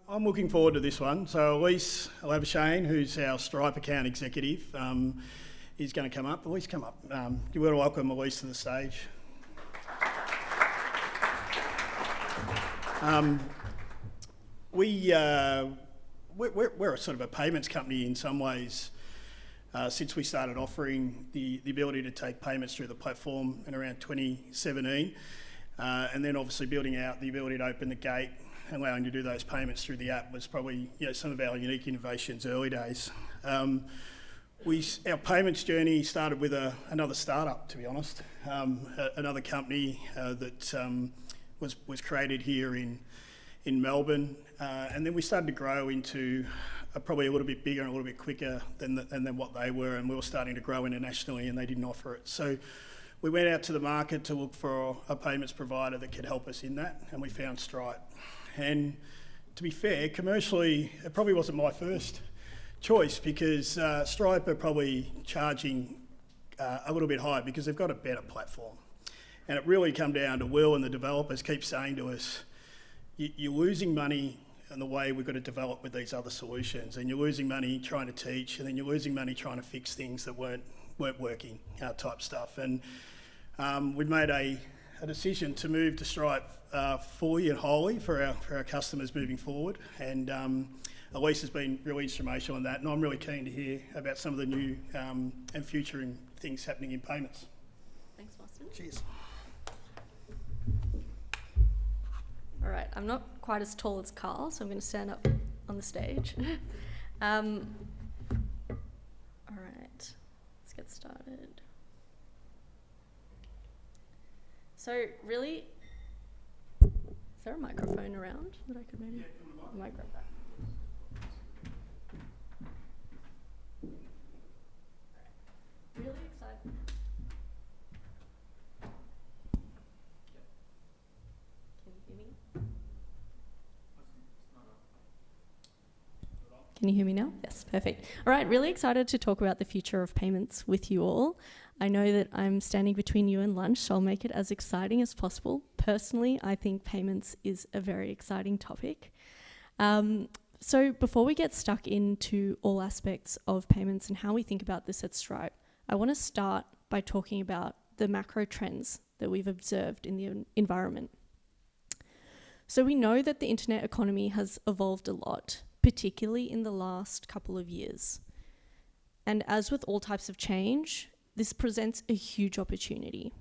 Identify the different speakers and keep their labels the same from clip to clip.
Speaker 1: I'm looking forward to this one. So Elise Labuschagne, who's our Stripe account executive, is going to come up. Elise, come up. You want to welcome Elise to the stage. We're a sort of a payments company in some ways. Since we started offering the ability to take payments through the platform in around 2017, and then obviously building out the ability to open the gate and allowing you to do those payments through the app was probably some of our unique innovations early days. Our payments journey started with another startup, to be honest, another company that was created here in Melbourne, and then we started to grow into probably a little bit bigger and a little bit quicker than what they were, and we were starting to grow internationally, and they didn't offer it. So we went out to the market to look for a payments provider that could help us in that, and we found Stripe. And to be fair, commercially, it probably wasn't my first choice because Stripe are probably charging a little bit higher because they've got a better platform. And it really come down to Will and the developers keep saying to us, you're losing money in the way we've got to develop with these other solutions, and you're losing money trying to teach, and then you're losing money trying to fix things that weren't working, type stuff. And we've made a decision to move to Stripe fully and wholly for our customers moving forward. And Elise has been really instrumental in that, and I'm really keen to hear about some of the new and future things happening in payments.
Speaker 2: Thanks, Boston.
Speaker 1: Cheers.
Speaker 2: All right, I'm not quite as tall as Carl, so I'm going to stand up on the stage. All right, let's get started. So really, is there a microphone around that I could maybe? I might grab that. Really excited. Can you hear me? Can you hear me now? Yes, perfect. All right, really excited to talk about the future of payments with you all. I know that I'm standing between you and lunch, so I'll make it as exciting as possible. Personally, I think payments is a very exciting topic. So before we get stuck into all aspects of payments and how we think about this at Stripe, I want to start by talking about the macro trends that we've observed in the environment. So we know that the internet economy has evolved a lot, particularly in the last couple of years. And as with all types of change, this presents a huge opportunity.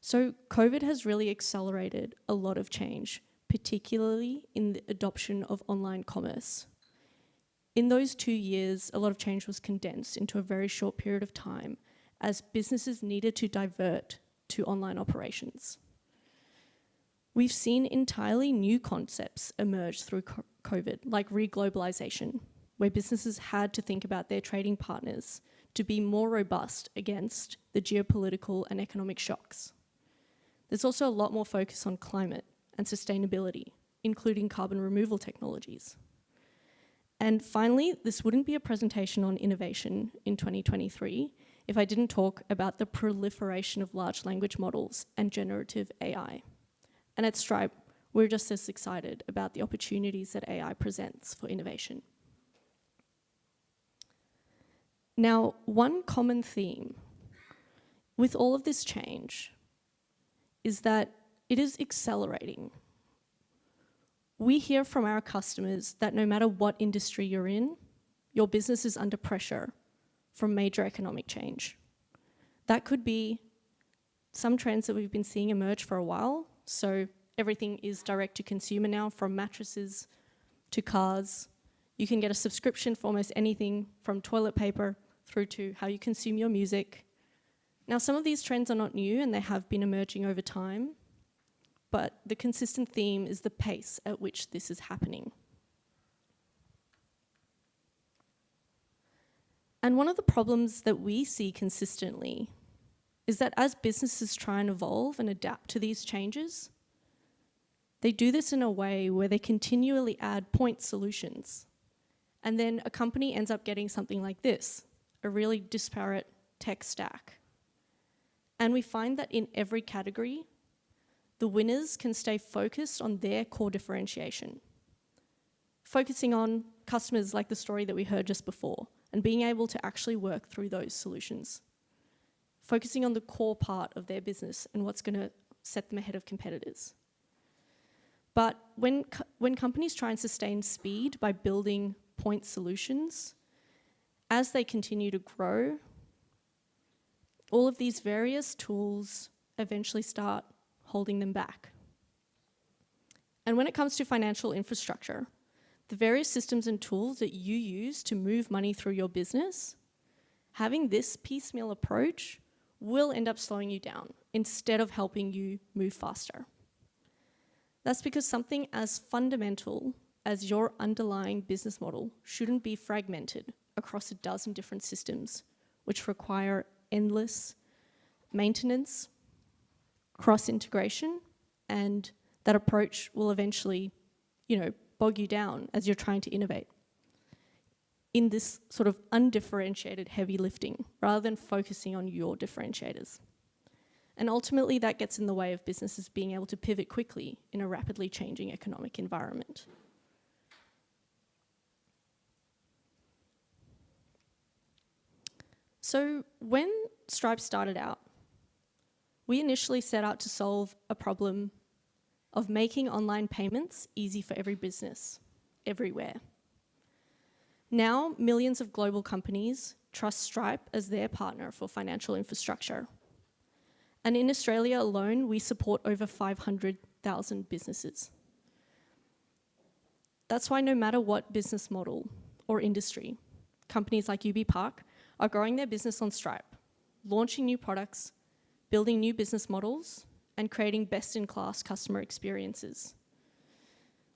Speaker 2: So COVID has really accelerated a lot of change, particularly in the adoption of online commerce. In those 2 years, a lot of change was condensed into a very short period of time as businesses needed to divert to online operations. We've seen entirely new concepts emerge through COVID, like reglobalization, where businesses had to think about their trading partners to be more robust against the geopolitical and economic shocks. There's also a lot more focus on climate and sustainability, including carbon removal technologies. And finally, this wouldn't be a presentation on innovation in 2023 if I didn't talk about the proliferation of large language models and generative AI. And at Stripe, we're just as excited about the opportunities that AI presents for innovation. Now, one common theme with all of this change is that it is accelerating. We hear from our customers that no matter what industry you're in, your business is under pressure from major economic change. That could be some trends that we've been seeing emerge for a while. So everything is direct to consumer now, from mattresses to cars. You can get a subscription for almost anything from toilet paper through to how you consume your music. Now, some of these trends are not new and they have been emerging over time, but the consistent theme is the pace at which this is happening. And one of the problems that we see consistently is that as businesses try and evolve and adapt to these changes, they do this in a way where they continually add point solutions. And then a company ends up getting something like this, a really disparate tech stack. And we find that in every category, the winners can stay focused on their core differentiation. focusing on customers like the story that we heard just before, and being able to actually work through those solutions. Focusing on the core part of their business and what's going to set them ahead of competitors. But when companies try and sustain speed by building point solutions, as they continue to grow, all of these various tools eventually start holding them back. And when it comes to financial infrastructure, the various systems and tools that you use to move money through your business, having this piecemeal approach will end up slowing you down instead of helping you move faster. That's because something as fundamental as your underlying business model shouldn't be fragmented across a dozen different systems, which require endless maintenance, cross-integration, and that approach will eventually, bog you down as you're trying to innovate in this sort of undifferentiated heavy lifting rather than focusing on your differentiators. And ultimately that gets in the way of businesses being able to pivot quickly in a rapidly changing economic environment. So when Stripe started out, we initially set out to solve a problem of making online payments easy for every business, everywhere. Now, millions of global companies trust Stripe as their partner for financial infrastructure. And in Australia alone, we support over 500,000 businesses. That's why no matter what business model or industry, companies like UB Park are growing their business on Stripe, launching new products, building new business models, and creating best-in-class customer experiences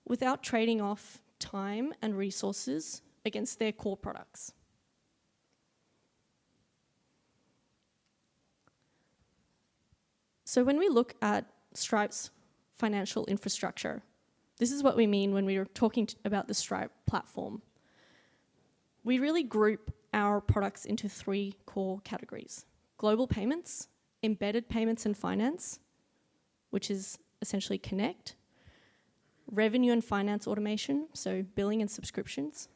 Speaker 2: without trading off time and resources against their core products. So when we look at Stripe's financial infrastructure, this is what we mean when we're talking about the Stripe platform. We really group our products into three core categories: global payments, embedded payments and finance, which is essentially Connect, revenue and finance automation, so billing and subscriptions.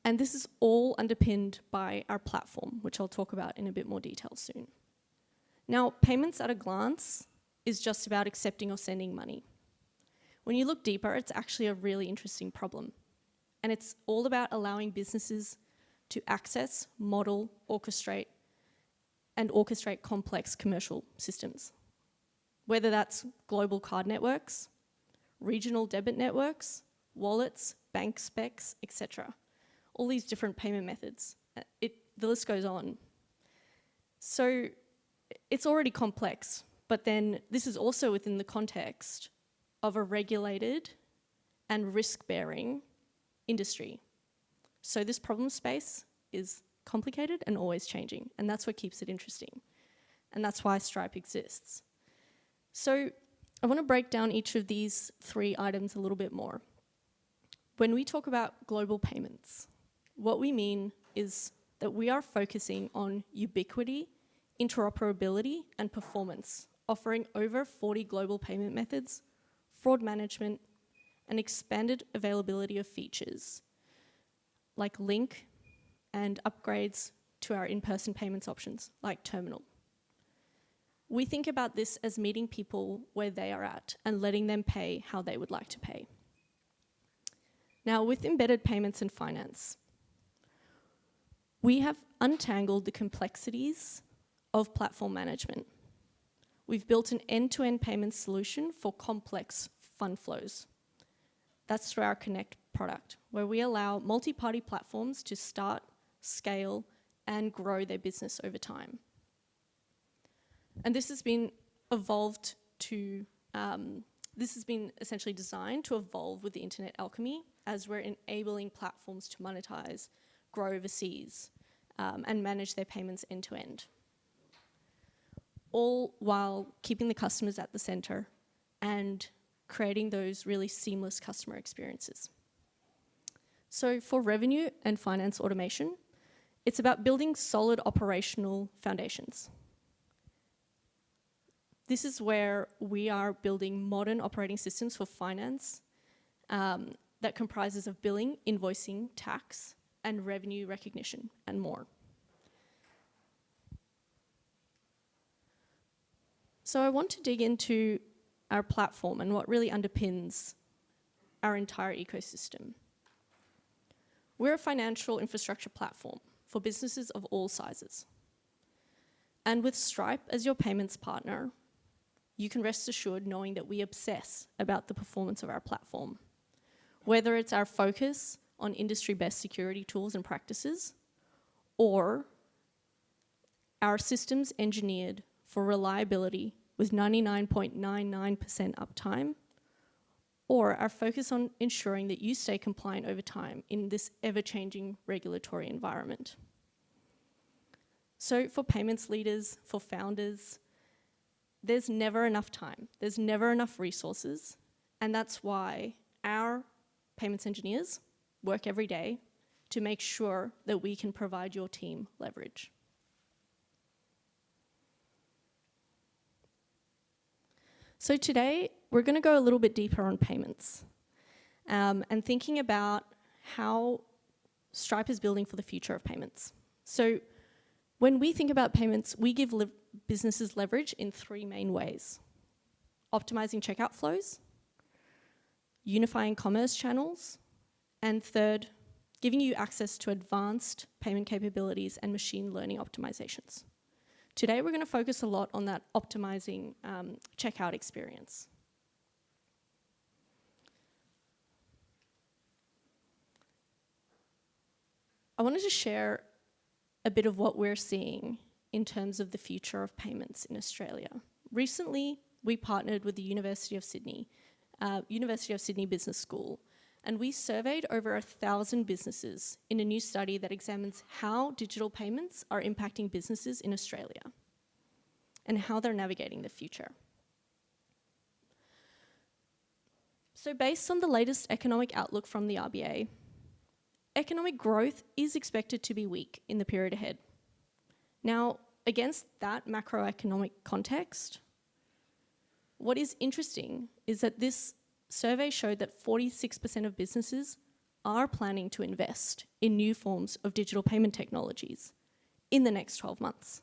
Speaker 2: And this is all underpinned by our platform, which I'll talk about in a bit more detail soon. Now, payments at a glance is just about accepting or sending money. When you look deeper, it's actually a really interesting problem. And it's all about allowing businesses to access, model, orchestrate complex commercial systems. Whether that's global card networks, regional debit networks, wallets, bank specs, etc. All these different payment methods. The list goes on. So it's already complex, but then this is also within the context of a regulated and risk-bearing industry. So this problem space is complicated and always changing, and that's what keeps it interesting. And that's why Stripe exists. So I want to break down each of these three items a little bit more. When we talk about global payments, what we mean is that we are focusing on ubiquity, interoperability, and performance, offering over 40 global payment methods, fraud management, and expanded availability of features like link and upgrades to our in-person payments options like Terminal. We think about this as meeting people where they are at and letting them pay how they would like to pay. Now, with embedded payments and finance, we have untangled the complexities of platform management. We've built an end-to-end payment solution for complex fund flows. That's through our Connect product, where we allow multi-party platforms to start, scale, and grow their business over time. And this has been essentially designed to evolve with the internet alchemy as we're enabling platforms to monetize, grow overseas, and manage their payments end to end. All while keeping the customers at the center and creating those really seamless customer experiences. So for revenue and finance automation, it's about building solid operational foundations. This is where we are building modern operating systems for finance that comprises of billing, invoicing, tax, and revenue recognition, and more. So I want to dig into our platform and what really underpins our entire ecosystem. We're a financial infrastructure platform for businesses of all sizes. And with Stripe as your payments partner, you can rest assured knowing that we obsess about the performance of our platform. Whether it's our focus on industry best security tools and practices, or our systems engineered for reliability with 99.99% uptime, or our focus on ensuring that you stay compliant over time in this ever-changing regulatory environment. So for payments leaders, for founders, there's never enough time, there's never enough resources, and that's why our payments engineers work every day to make sure that we can provide your team leverage. So today, we're going to go a little bit deeper on payments and thinking about how Stripe is building for the future of payments. So when we think about payments, we give businesses leverage in three main ways: optimizing checkout flows, unifying commerce channels, and third, giving you access to advanced payment capabilities and machine learning optimizations. Today, we're going to focus a lot on that optimizing checkout experience. I wanted to share a bit of what we're seeing in terms of the future of payments in Australia. Recently, we partnered with the University of Sydney Business School, and we surveyed over 1,000 businesses in a new study that examines how digital payments are impacting businesses in Australia and how they're navigating the future. So based on the latest economic outlook from the RBA, economic growth is expected to be weak in the period ahead. Now, against that macroeconomic context, what is interesting is that this survey showed that 46% of businesses are planning to invest in new forms of digital payment technologies in the next 12 months.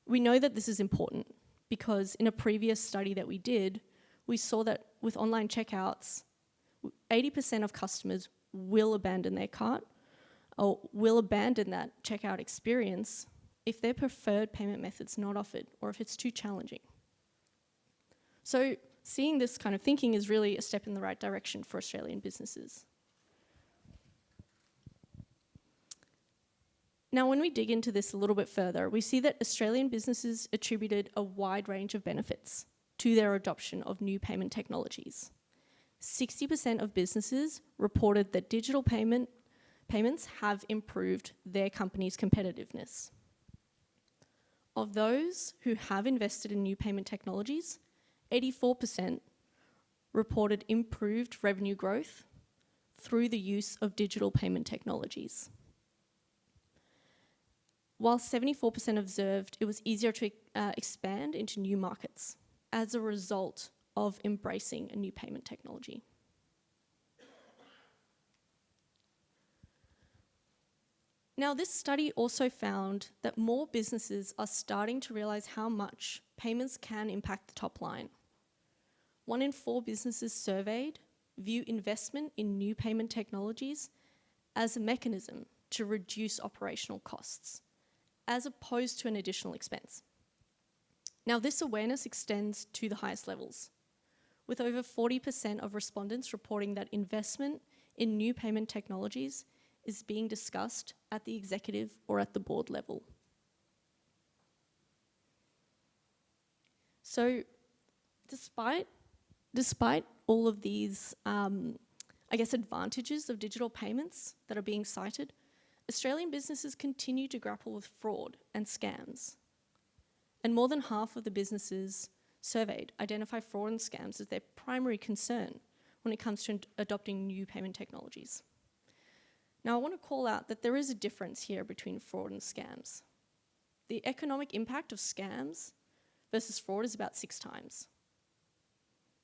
Speaker 2: We know that this is important because in a previous study that we did, we saw that with online checkouts, 80% of customers will abandon their cart or will abandon that checkout experience if their preferred payment method's not offered or if it's too challenging. So seeing this kind of thinking is really a step in the right direction for Australian businesses. Now, when we dig into this a little bit further, we see that Australian businesses attributed a wide range of benefits to their adoption of new payment technologies. 60% of businesses reported that digital payments have improved their company's competitiveness. Of those who have invested in new payment technologies, 84% reported improved revenue growth through the use of digital payment technologies. While 74% observed it was easier to expand into new markets as a result of embracing a new payment technology. Now, this study also found that more businesses are starting to realize how much payments can impact the top line. 1 in 4 businesses surveyed view investment in new payment technologies as a mechanism to reduce operational costs, as opposed to an additional expense. Now, this awareness extends to the highest levels, with over 40% of respondents reporting that investment in new payment technologies is being discussed at the executive or at the board level. So, despite all of these, advantages of digital payments that are being cited, Australian businesses continue to grapple with fraud and scams. And more than half of the businesses surveyed identify fraud and scams as their primary concern when it comes to adopting new payment technologies. Now, I want to call out that there is a difference here between fraud and scams. The economic impact of scams versus fraud is about 6 times.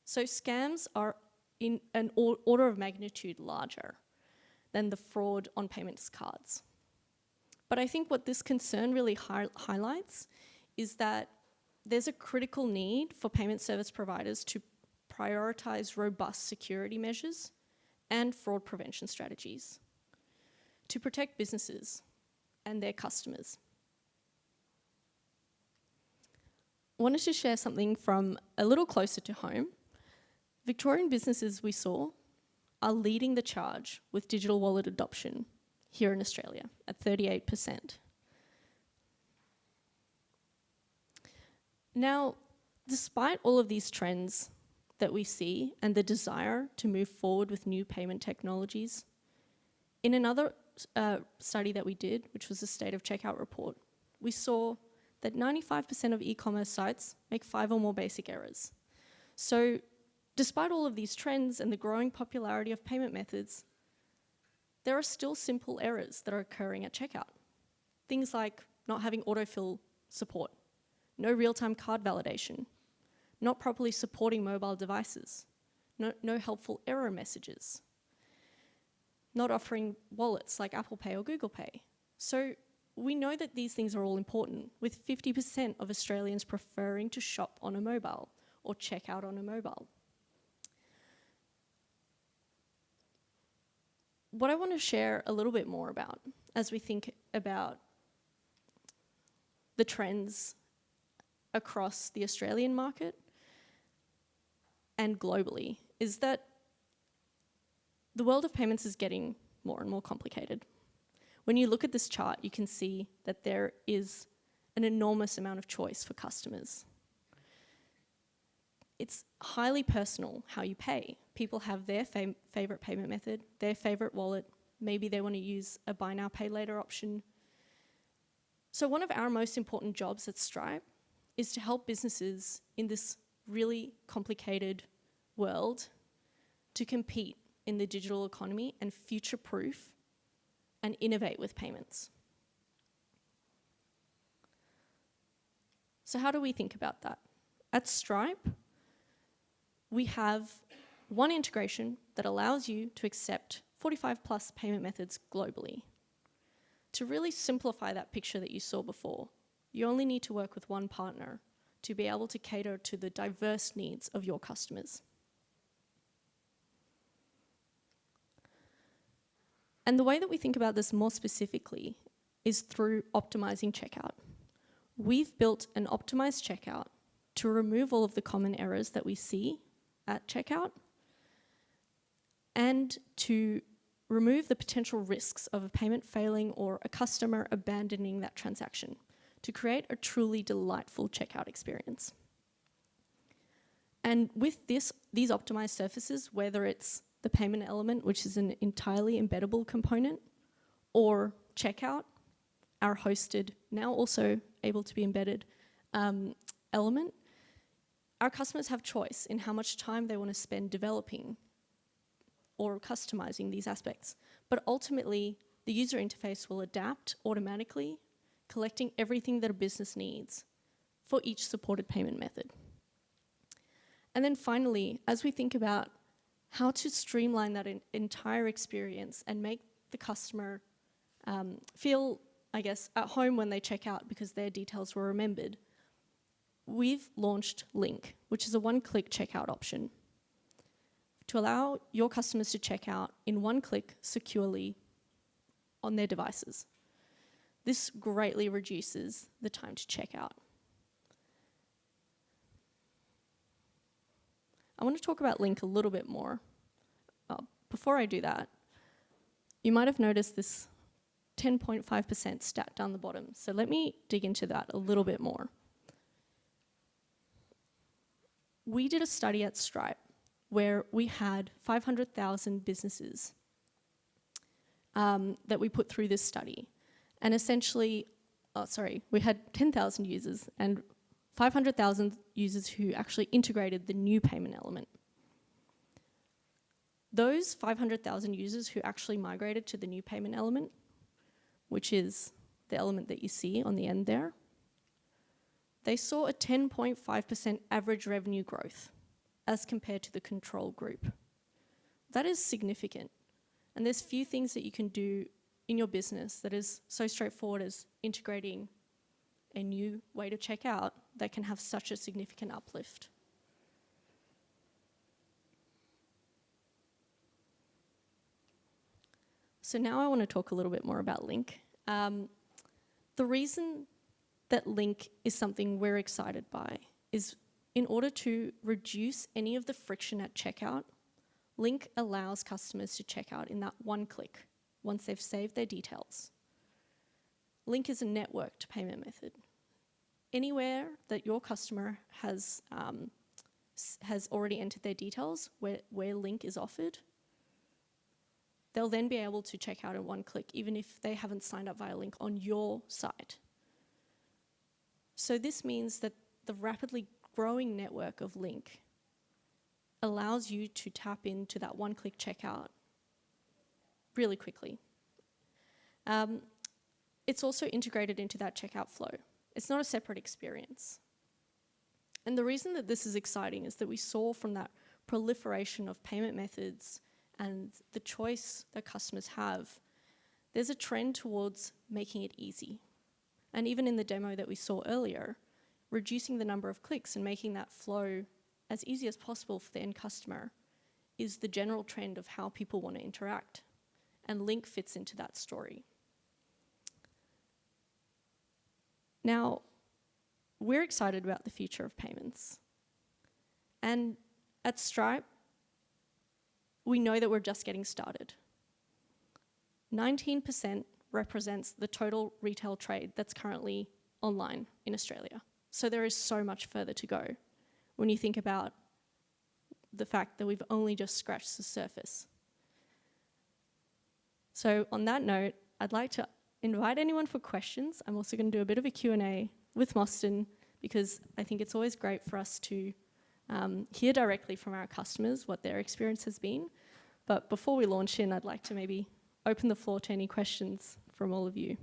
Speaker 2: So scams are in an order of magnitude larger than the fraud on payments cards. But I think what this concern really highlights is that there's a critical need for payment service providers to prioritize robust security measures and fraud prevention strategies to protect businesses and their customers. I wanted to share something from a little closer to home. Victorian businesses we saw are leading the charge with digital wallet adoption here in Australia at 38%. Now, despite all of these trends that we see and the desire to move forward with new payment technologies, in another study that we did, which was the State of Checkout report, we saw that 95% of e-commerce sites make 5 or more basic errors. So despite all of these trends and the growing popularity of payment methods, there are still simple errors that are occurring at checkout. Things like not having autofill support, no real-time card validation, not properly supporting mobile devices, no helpful error messages, not offering wallets like Apple Pay or Google Pay. So we know that these things are all important, with 50% of Australians preferring to shop on a mobile or check out on a mobile. What I want to share a little bit more about as we think about the trends across the Australian market and globally is that the world of payments is getting more and more complicated. When you look at this chart, you can see that there is an enormous amount of choice for customers. It's highly personal how you pay. People have their favorite payment method, their favorite wallet. Maybe they want to use a buy now, pay later option. So one of our most important jobs at Stripe is to help businesses in this really complicated world to compete in the digital economy and future-proof and innovate with payments. So how do we think about that? At Stripe, we have one integration that allows you to accept 45 plus payment methods globally. To really simplify that picture that you saw before, you only need to work with one partner to be able to cater to the diverse needs of your customers. And the way that we think about this more specifically is through optimizing checkout. We've built an optimized checkout to remove all of the common errors that we see at checkout and to remove the potential risks of a payment failing or a customer abandoning that transaction to create a truly delightful checkout experience. And with these optimized surfaces, whether it's the payment element, which is an entirely embeddable component, or checkout, our hosted, now also able to be embedded element, our customers have choice in how much time they want to spend developing or customizing these aspects. But ultimately, the user interface will adapt automatically, collecting everything that a business needs for each supported payment method. And then finally, as we think about how to streamline that entire experience and make the customer feel, I guess, at home when they check out because their details were remembered, we've launched Link, which is a one-click checkout option to allow your customers to check out in one click securely on their devices. This greatly reduces the time to check out. I want to talk about Link a little bit more. Before I do that, you might have noticed this 10.5% stat down the bottom. So let me dig into that a little bit more. We did a study at Stripe where we had 500,000 businesses that we put through this study. And essentially, we had 10,000 users and 500,000 users who actually integrated the new payment element. Those 500,000 users who actually migrated to the new payment element, which is the element that you see on the end there, they saw a 10.5% average revenue growth as compared to the control group. That is significant. And there's few things that you can do in your business that is so straightforward as integrating a new way to check out that can have such a significant uplift. So now I want to talk a little bit more about Link. The reason that Link is something we're excited by is in order to reduce any of the friction at checkout, Link allows customers to check out in that one click once they've saved their details. Link is a networked payment method. Anywhere that your customer has already entered their details where Link is offered, they'll then be able to check out in one click, even if they haven't signed up via Link on your site. So this means that the rapidly growing network of Link allows you to tap into that one-click checkout really quickly. It's also integrated into that checkout flow. It's not a separate experience. And the reason that this is exciting is that we saw from that proliferation of payment methods and the choice that customers have, there's a trend towards making it easy. And even in the demo that we saw earlier, reducing the number of clicks and making that flow as easy as possible for the end customer is the general trend of how people want to interact. And Link fits into that story. Now, we're excited about the future of payments. And at Stripe, we know that we're just getting started. 19% represents the total retail trade that's currently online in Australia. So there is so much further to go when you think about the fact that we've only just scratched the surface. So on that note, I'd like to invite anyone for questions. I'm also going to do a bit of a Q&A with Mostyn because I think it's always great for us to hear directly from our customers what their experience has been. But before we launch in, I'd like to maybe open the floor to any questions from all of you.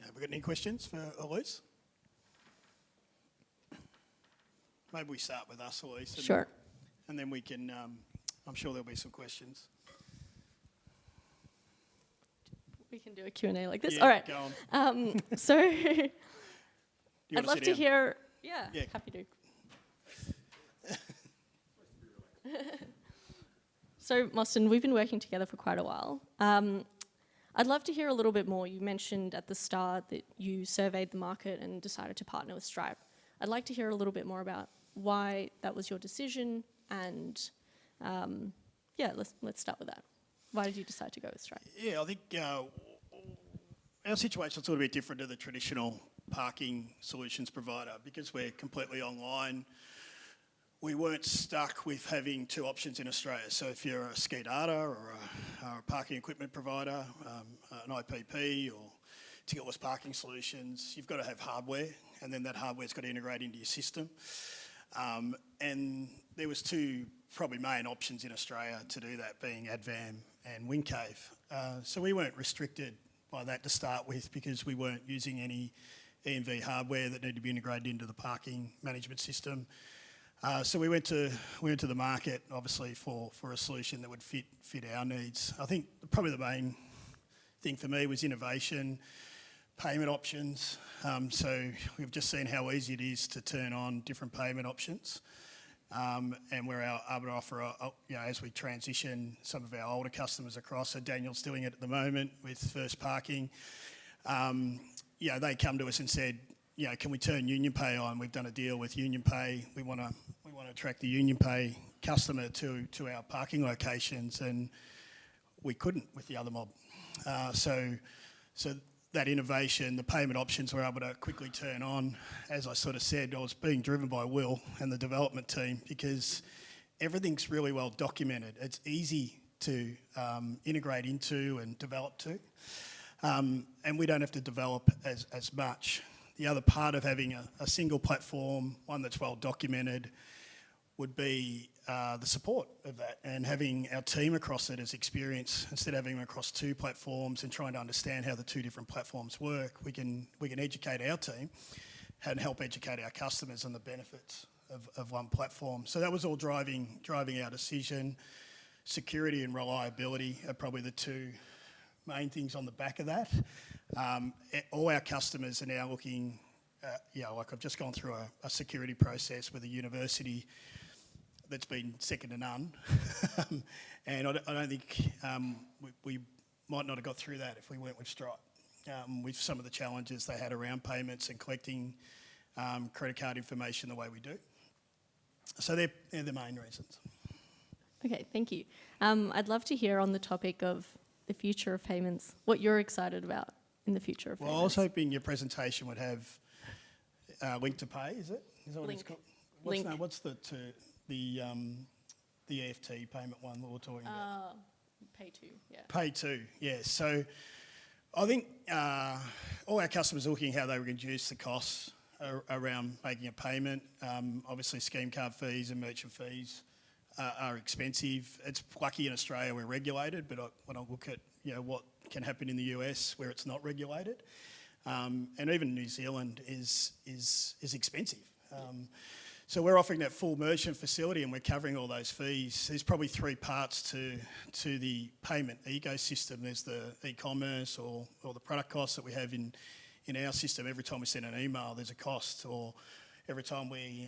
Speaker 1: Have we got any questions for Elise? Maybe we start with us, Elise.
Speaker 2: Sure.
Speaker 1: And then we can, I'm sure there'll be some questions.
Speaker 2: We can do a Q&A like this.
Speaker 1: Yeah,
Speaker 2: All right.
Speaker 1: Go on.
Speaker 2: So
Speaker 1: You
Speaker 2: I'd
Speaker 1: wanna
Speaker 2: love
Speaker 1: sit
Speaker 2: to
Speaker 1: down?
Speaker 2: hear, yeah, happy to. So Mostyn, we've been working together for quite a while. I'd love to hear a little bit more. You mentioned at the start that you surveyed the market and decided to partner with Stripe. I'd like to hear a little bit more about why that was your decision and yeah, let's start with that. Why did you decide to go with Stripe?
Speaker 1: Yeah, I think our situation's a little bit different to the traditional parking solutions provider because we're completely online. We weren't stuck with having two options in Australia. So if you're a ski data or a parking equipment provider, an IPP or ticketless parking solutions, you've got to have hardware, and then that hardware's got to integrate into your system. And there was two probably main options in Australia to do that, being Advam and Windcave. So we weren't restricted by that to start with because we weren't using any EMV hardware that needed to be integrated into the parking management system. So we went to the market, obviously, for a solution that would fit our needs. I think probably the main thing for me was innovation, payment options. So we've just seen how easy it is to turn on different payment options. And we're able to offer, as we transition some of our older customers across. So Daniel's doing it at the moment with First Parking. They come to us and said, can we turn UnionPay on? We've done a deal with UnionPay. We want to attract the UnionPay customer to our parking locations, and we couldn't with the other mob. So that innovation, the payment options were able to quickly turn on. As I sort of said, I was being driven by Will and the development team because everything's really well documented. It's easy to integrate into and develop to, and we don't have to develop as much. The other part of having a single platform, one that's well documented, would be the support of that, and having our team across it as experience instead of having them across two platforms and trying to understand how the two different platforms work. We can educate our team and help educate our customers on the benefits of one platform. So that was all driving our decision. Security and reliability are probably the two main things on the back of that. All our customers are now looking, like I've just gone through a security process with a university that's been second to none. And I don't think we might not have got through that if we went with Stripe, with some of the challenges they had around payments and collecting credit card information the way we do. So they're the main reasons.
Speaker 2: Okay, thank you. I'd love to hear on the topic of the future of payments, what you're excited about in the future of payments.
Speaker 1: Well, I was hoping your presentation would have Link to Pay, is it? Is that what it's called? What's the EFT payment one that we're talking about?
Speaker 2: Pay to, yeah.
Speaker 1: Pay to, yeah. So I think all our customers are looking at how they reduce the costs around making a payment. Obviously, scheme card fees and merchant fees are expensive. It's lucky in Australia we're regulated, but when I look at what can happen in the US where it's not regulated, and even New Zealand is expensive. So we're offering that full merchant facility and we're covering all those fees. There's probably three parts to the payment ecosystem. There's the e-commerce or the product costs that we have in our system. Every time we send an email, there's a cost, or every time we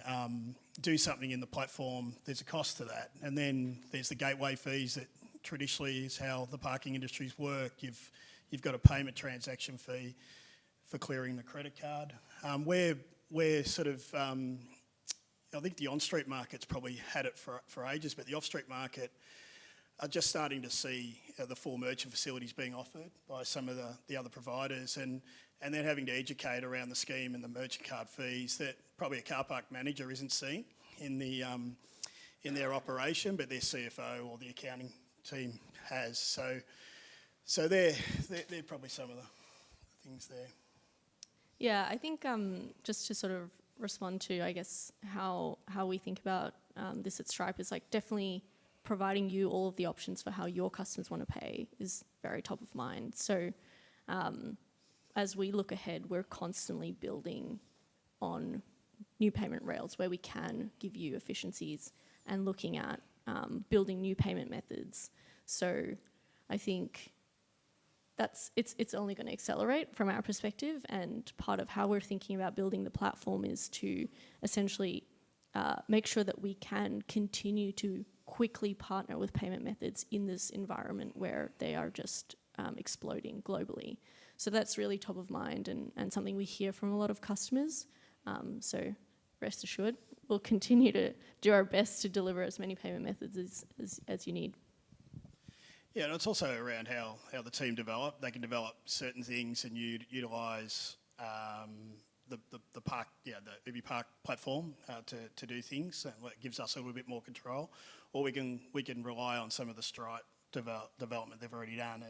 Speaker 1: do something in the platform, there's a cost to that. And then there's the gateway fees that traditionally is how the parking industries work. You've got a payment transaction fee for clearing the credit card. We're sort of... I think the on-street market's probably had it for ages, but the off-street market are just starting to see the full merchant facilities being offered by some of the other providers, and then having to educate around the scheme and the merchant card fees that probably a car park manager isn't seeing in their operation, but their CFO or the accounting team has. So they're probably some of the things there.
Speaker 2: Yeah, I think just to sort of respond to, I guess, how we think about this at Stripe is like definitely providing you all of the options for how your customers want to pay is very top of mind. So as we look ahead, we're constantly building on new payment rails where we can give you efficiencies and looking at building new payment methods. So I think it's only going to accelerate from our perspective, and part of how we're thinking about building the platform is to essentially make sure that we can continue to quickly partner with payment methods in this environment where they are just exploding globally. So that's really top of mind and something we hear from a lot of customers. So rest assured, we'll continue to do our best to deliver as many payment methods as you need.
Speaker 1: Yeah, and it's also around how the team develop. They can develop certain things and utilise the park, the Ubi Park platform to do things. And it gives us a little bit more control, or we can rely on some of the Stripe development they've already done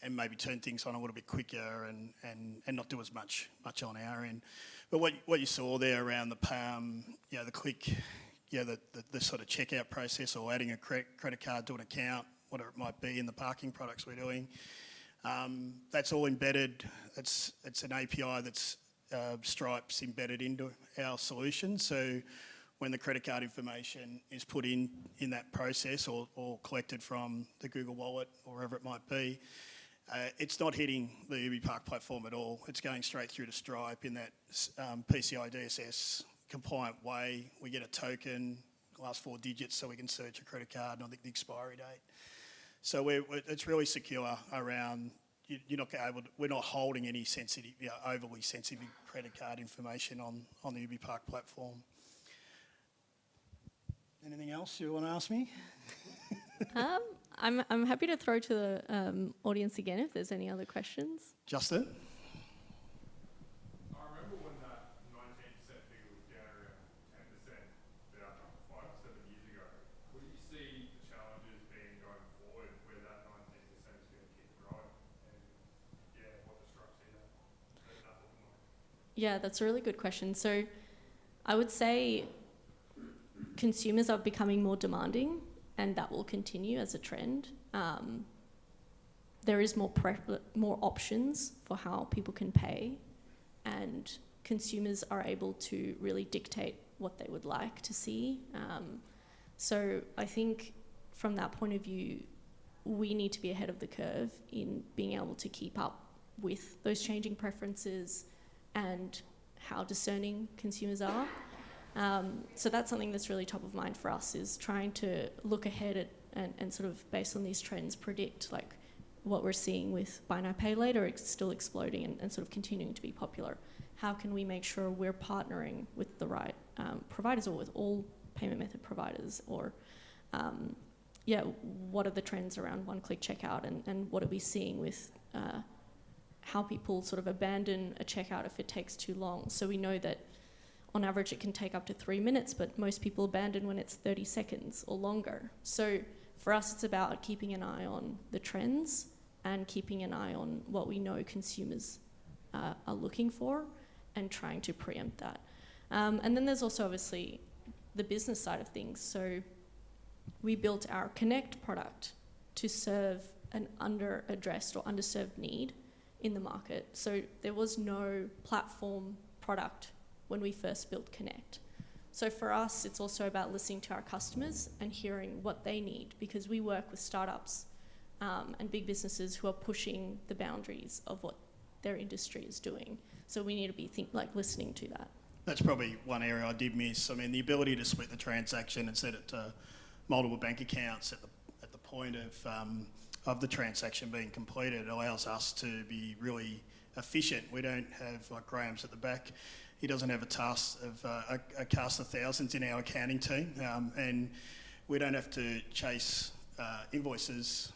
Speaker 1: and maybe turn things on a little bit quicker and not do as much on our end. But what you saw there around the click, the sort of checkout process, or adding a credit card to an account, whatever it might be in the parking products we're doing. That's all embedded. It's an API that's Stripe's embedded into our solution. So when the credit card information is put in that process or collected from the Google Wallet or wherever it might be, it's not hitting the Ubi Park platform at all. It's going straight through to Stripe in that PCI DSS compliant way. We get a token, last 4 digits, so we can search a credit card and I think the expiry date. So it's really secure around, we're not holding any sensitive, overly sensitive credit card information on the Ubi Park platform. Anything else you want to ask me?
Speaker 2: I'm happy to throw to the audience again if there's any other questions.
Speaker 1: Justin?
Speaker 3: I remember when that 19% figure was down around 10% about 5 or 7 years ago. What do you see the challenges being going forward where that 19% is going to keep growing? And what the structure is that looking like?
Speaker 2: Yeah, that's a really good question. So I would say consumers are becoming more demanding, and that will continue as a trend. There is more options for how people can pay, and consumers are able to really dictate what they would like to see. So I think from that point of view, we need to be ahead of the curve in being able to keep up with those changing preferences and how discerning consumers are. So that's something that's really top of mind for us, is trying to look ahead at, and sort of based on these trends predict like what we're seeing with buy now pay later. It's still exploding and sort of continuing to be popular. How can we make sure we're partnering with the right providers, or with all payment method providers, or what are the trends around one-click checkout, and what are we seeing with how people sort of abandon a checkout if it takes too long. So we know that on average it can take up to 3 minutes, but most people abandon when it's 30 seconds or longer. So for us, it's about keeping an eye on the trends and keeping an eye on what we know consumers are looking for, and trying to preempt that. And then there's also obviously the business side of things. So we built our Connect product to serve an under-addressed or underserved need in the market. So there was no platform product when we first built Connect. So for us, it's also about listening to our customers and hearing what they need, because we work with startups and big businesses who are pushing the boundaries of what their industry is doing. So we need to be listening to that.
Speaker 1: That's probably one area I did miss. I mean, the ability to split the transaction and set it to multiple bank accounts at the point of the transaction being completed allows us to be really efficient. We don't have, like Graham's at the back, he doesn't have a task of a cast of thousands in our accounting team, and we don't have to chase invoices,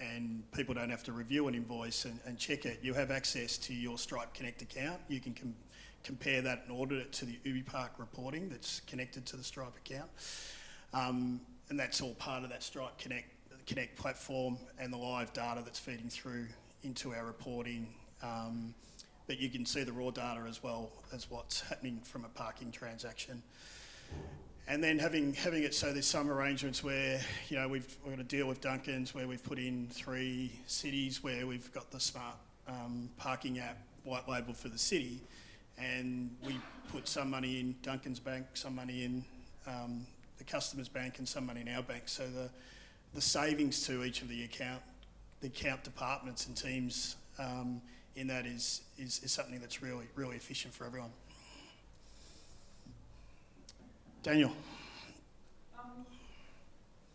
Speaker 1: and people don't have to review an invoice and check it. You have access to your Stripe Connect account. You can compare that and audit it to the UbiPark reporting that's connected to the Stripe account. And that's all part of that Stripe Connect platform and the live data that's feeding through into our reporting. But you can see the raw data as well as what's happening from a parking transaction. And then having it so there's some arrangements where, we've got a deal with Duncan's where we've put in 3 cities where we've got the smart parking app white label for the city, and we put some money in Duncan's bank, some money in the customer's bank, and some money in our bank. So the savings to each of the account departments and teams in that is something that's really, really efficient for everyone. Daniel.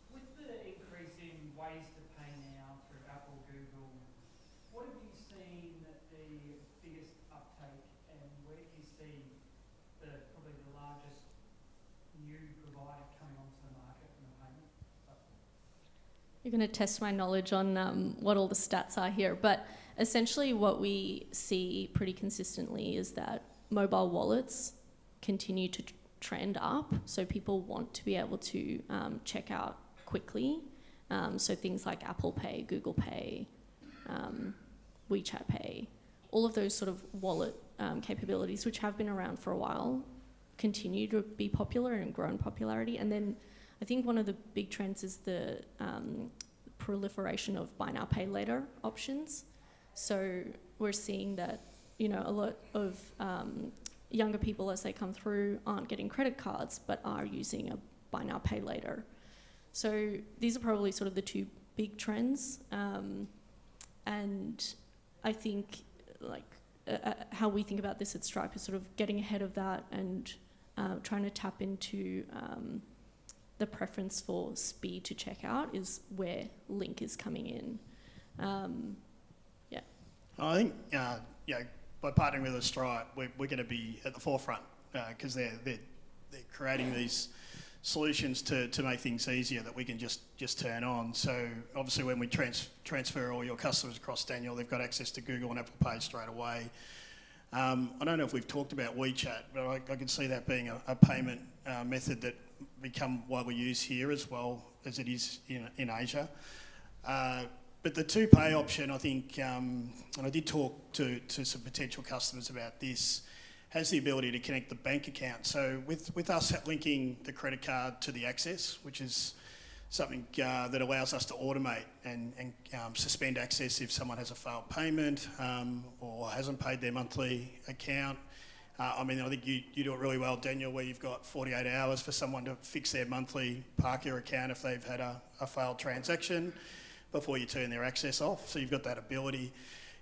Speaker 4: With the increase in ways to pay now through Apple, Google, what have you seen the biggest uptake, and where do you see probably the largest new provider coming onto the market from the payment platform?
Speaker 2: You're going to test my knowledge on what all the stats are here, but essentially what we see pretty consistently is that mobile wallets continue to trend up. So people want to be able to check out quickly. So things like Apple Pay, Google Pay, WeChat Pay, all of those sort of wallet capabilities, which have been around for a while, continue to be popular and grow in popularity. And then I think one of the big trends is the proliferation of buy now, pay later options. So we're seeing that, a lot of younger people as they come through aren't getting credit cards but are using a buy now, pay later. So these are probably sort of the 2 big trends. And I think how we think about this at Stripe is sort of getting ahead of that and trying to tap into the preference for speed to checkout is where Link is coming in.
Speaker 1: I think, by partnering with Stripe, we're going to be at the forefront because they're creating these solutions to make things easier that we can just turn on. So obviously when we transfer all your customers across, Daniel, they've got access to Google and Apple Pay straight away. I don't know if we've talked about WeChat, but I can see that being a payment method that become widely used here as well as it is in Asia. But the 2Pay option, I think, and I did talk to some potential customers about this, has the ability to connect the bank account. So with us linking the credit card to the access, which is something that allows us to automate and suspend access if someone has a failed payment or hasn't paid their monthly account, I mean, I think you do it really well, Daniel, where you've got 48 hours for someone to fix their monthly Parkia account if they've had a failed transaction before you turn their access off. So you've got that ability.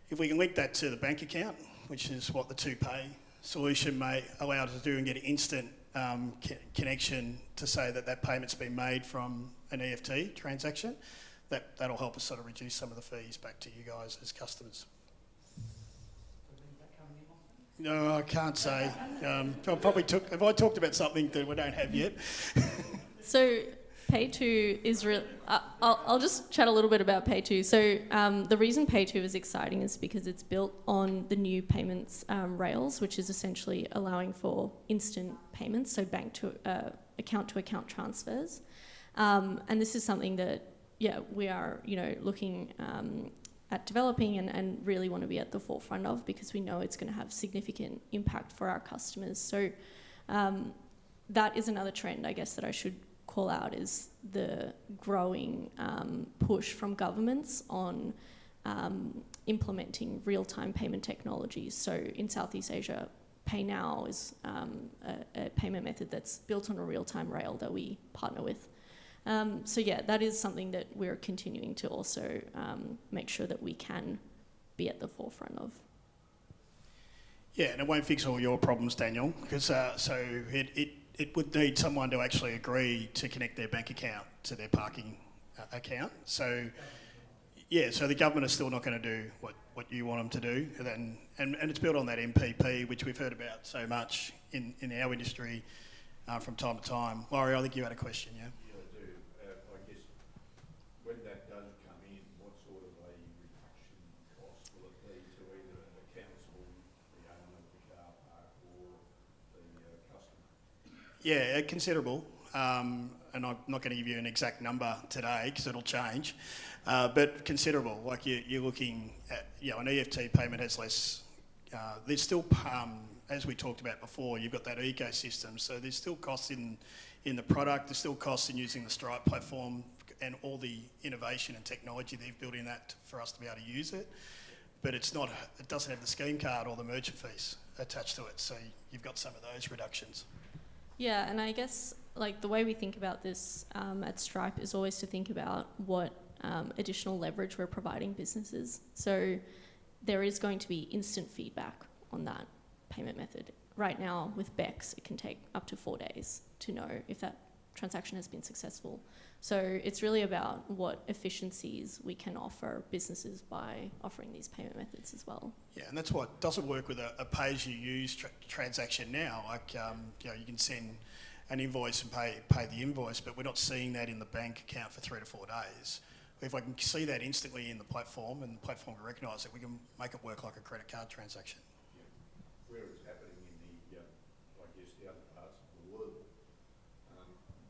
Speaker 1: If we can link that to the bank account, which is what the 2Pay solution may allow us to do, and get instant connection to say that that payment's been made from an EFT transaction, that'll help us sort of reduce some of the fees back to you guys as customers. No, I can't say. Have I talked about something that we don't have yet?
Speaker 2: So Pay2 is I'll just chat a little bit about Pay2. So the reason Pay2 is exciting is because it's built on the new payments rails, which is essentially allowing for instant payments, so bank to account transfers. And this is something that, we are, looking at developing and really want to be at the forefront of, because we know it's going to have significant impact for our customers. So that is another trend, I guess, that I should call out, is the growing push from governments on implementing real-time payment technologies. So in Southeast Asia, Pay Now is a payment method that's built on a real-time rail that we partner with. That is something that we're continuing to also make sure that we can be at the forefront of.
Speaker 1: Yeah, and it won't fix all your problems, Daniel, because it would need someone to actually agree to connect their bank account to their parking account. So the government is still not going to do what you want them to do, and it's built on that MPP, which we've heard about so much in our industry from time to time. Laurie, I think you had a question, yeah?
Speaker 5: Yeah, I do. I guess when that does come in, what sort of a reduction cost will it be to either the council, the owner of the car park, or the customer?
Speaker 1: Yeah, considerable. And I'm not going to give you an exact number today because it'll change, but considerable. Like you're looking at, an EFT payment has less. There's still, as we talked about before, you've got that ecosystem. So there's still costs in the product. There's still costs in using the Stripe platform and all the innovation and technology they've built in that for us to be able to use it. But it doesn't have the scheme card or the merchant fees attached to it. So you've got some of those reductions.
Speaker 2: Yeah, and I guess the way we think about this at Stripe is always to think about what additional leverage we're providing businesses. So there is going to be instant feedback on that payment method. Right now with BEX, it can take up to 4 days to know if that transaction has been successful. So it's really about what efficiencies we can offer businesses by offering these payment methods as well.
Speaker 1: Yeah, and that's what doesn't work with a pay-as-you-use transaction now. Like, you can send an invoice and pay the invoice, but we're not seeing that in the bank account for 3 to 4 days. If I can see that instantly in the platform and the platform can recognise it, we can make it work like a credit card transaction.
Speaker 5: Yeah. Where it's happening in the, the other parts of the world,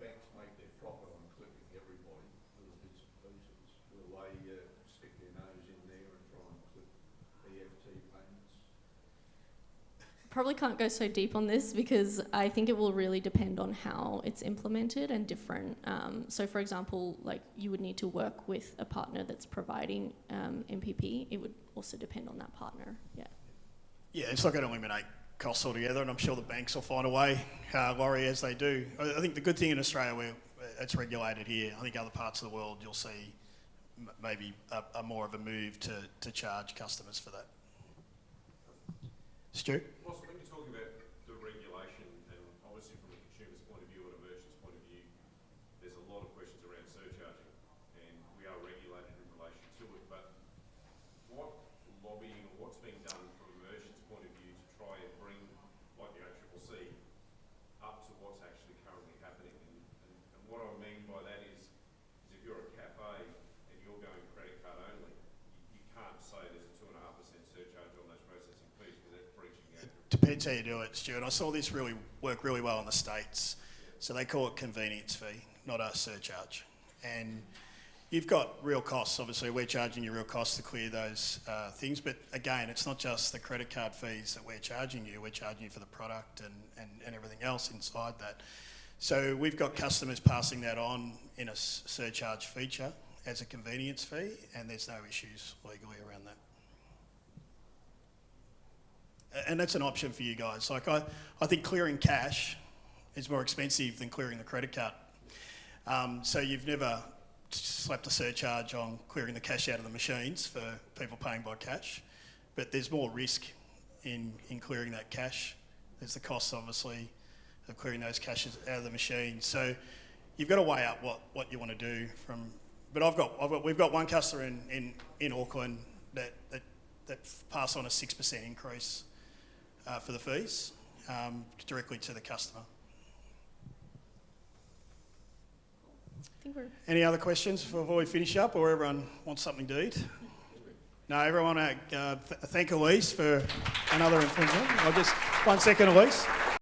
Speaker 5: banks make their profit on clipping everybody little bits and pieces. Will they stick their nose in there and try and clip EFT payments?
Speaker 2: Probably can't go so deep on this because I think it will really depend on how it's implemented and different. So for example, you would need to work with a partner that's providing MPP. It would also depend on that partner, yeah.
Speaker 1: Yeah, it's not going to eliminate costs altogether, and I'm sure the banks will find a way, Laurie, as they do. I think the good thing in Australia, where it's regulated here, I think other parts of the world you'll see maybe a more of a move to charge customers for that. Stu?
Speaker 3: Ross, when you're talking about the regulation, and obviously from a consumer's point of view or a merchant's point of view, there's a lot of questions around surcharging, and we are regulated in relation to it, but what lobbying or what's being done from a merchant's point of view to try and bring, like the ACCC, up to what's actually currently happening? And what I mean by that is if you're a cafe and you're going credit card only, you can't say there's a 2.5% surcharge on those processing fees because that's breaching the ACCC.
Speaker 1: Depends how you do it, Stuart. I saw this work really well in the States. So they call it convenience fee, not a surcharge. And you've got real costs. Obviously, we're charging you real costs to clear those things. But again, it's not just the credit card fees that we're charging you. We're charging you for the product and everything else inside that. So we've got customers passing that on in a surcharge feature as a convenience fee, and there's no issues legally around that. And that's an option for you guys. Like I think clearing cash is more expensive than clearing the credit card. So you've never slapped a surcharge on clearing the cash out of the machines for people paying by cash, but there's more risk in clearing that cash. There's the costs, obviously, of clearing those cashes out of the machine. So you've got to weigh up what you want to do from. But we've got one customer in Auckland that passed on a 6% increase for the fees directly to the customer.
Speaker 2: I think we're
Speaker 1: Any other questions before we finish up, or everyone wants something to eat? No, everyone thank Elise for another infringement. 1 second, Elise.